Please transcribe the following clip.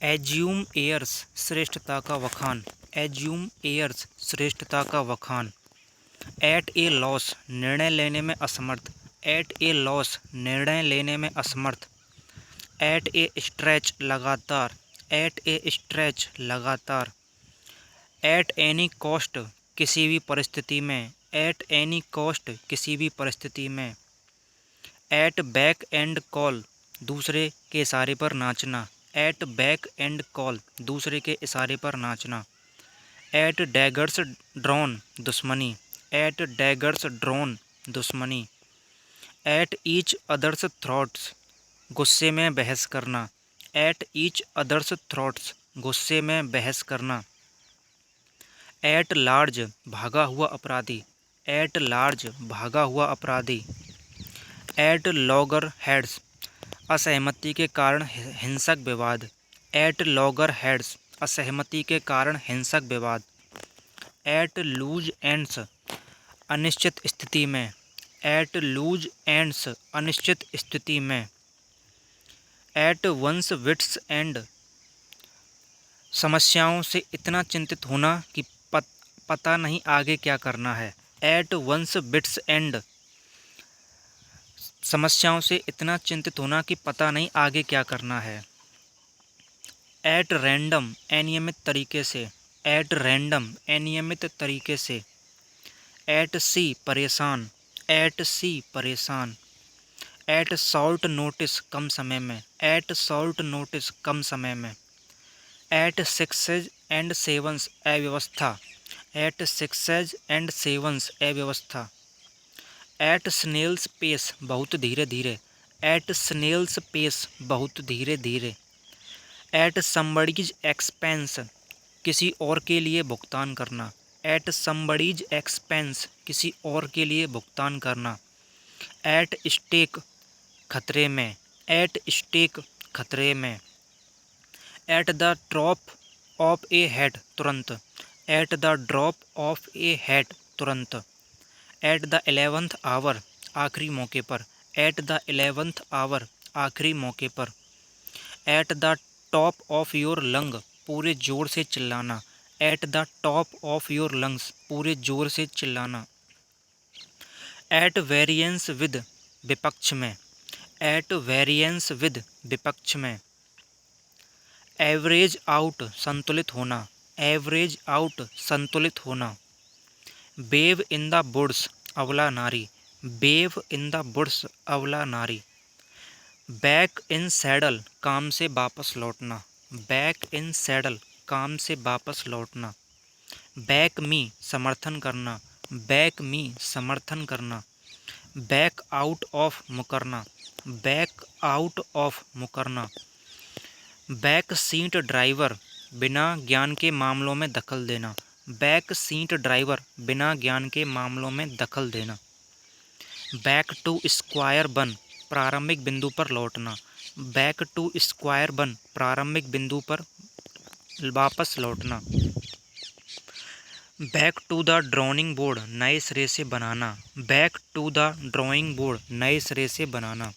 Assume years श्रेष्ठता का वखान। Assume years श्रेष्ठता का वखान। एट ए लॉस निर्णय लेने में असमर्थ। एट ए लॉस निर्णय लेने में असमर्थ। एट ए स्ट्रेच लगातार। एट ए स्ट्रेच लगातार। एट एनी कॉस्ट किसी भी परिस्थिति में। एट एनी कॉस्ट किसी भी परिस्थिति में। एट बैक एंड कॉल दूसरे के इशारे पर नाचना। एट बैक एंड कॉल दूसरे के इशारे पर नाचना। एट डैगर्स ड्रॉन दुश्मनी। एट डैगर्स ड्रॉन दुश्मनी। एट ईच अदर्स थ्रॉट्स गुस्से में बहस करना। एट ईच अदर्स थ्रॉट्स गुस्से में बहस करना। एट लार्ज भागा हुआ अपराधी। एट लार्ज भागा हुआ अपराधी। एट लॉगर हेड्स असहमति के कारण हिंसक विवाद। एट लॉगर हेड्स असहमति के कारण हिंसक विवाद। एट लूज एंड्स अनिश्चित स्थिति में। एट लूज एंड्स अनिश्चित स्थिति में। एट वंस विट्स एंड समस्याओं से इतना चिंतित होना कि पता नहीं आगे क्या करना है। एट वंस बिट्स एंड समस्याओं से इतना चिंतित होना कि पता नहीं आगे क्या करना है। एट रैंडम अनियमित तरीके से। एट रैंडम अनियमित तरीके से। एट सी परेशान। एट सी परेशान। एट शॉर्ट नोटिस कम समय में। एट शॉर्ट नोटिस कम समय में। एट सिक्सेज एंड सेवंस अव्यवस्था। एट सिक्सेज एंड सेवंस अव्यवस्था। एट स्नेल्स पेस बहुत धीरे धीरे। एट स्नेल्स पेस बहुत धीरे धीरे। एट समबडीज एक्सपेंस किसी और के लिए भुगतान करना। एट समबडीज एक्सपेंस किसी और के लिए भुगतान करना। एट स्टेक खतरे में। एट स्टेक खतरे में। At the drop of a hat तुरंत। At the drop of a hat तुरंत। एट द 11th आवर आखिरी मौके पर। एट द 11th आवर आखिरी मौके पर। At the top of your lung पूरे जोर से चिल्लाना। At the top of your lungs पूरे जोर से चिल्लाना। एट वेरिएंस विद विपक्ष में। एट वेरिएंस विद विपक्ष में। एवरेज आउट संतुलित होना। एवरेज आउट संतुलित होना। बेव इन द बुड्स अबला नारी। बेव इन द बुड्स अबला नारी। बैक इन सैडल काम से वापस लौटना। बैक इन सैडल काम से वापस लौटना। बैक मी समर्थन करना। बैक मी समर्थन करना। बैक आउट ऑफ मुकरना। बैक आउट ऑफ मुकरना। बैक सीट ड्राइवर बिना ज्ञान के मामलों में दखल देना। बैक सीट ड्राइवर बिना ज्ञान के मामलों में दखल देना। बैक टू स्क्वायर वन प्रारंभिक बिंदु पर लौटना। बैक टू स्क्वायर वन प्रारंभिक बिंदु पर वापस लौटना। Back to the drawing board नए सिरे से बनाना। Back to the drawing board नए सिरे से बनाना।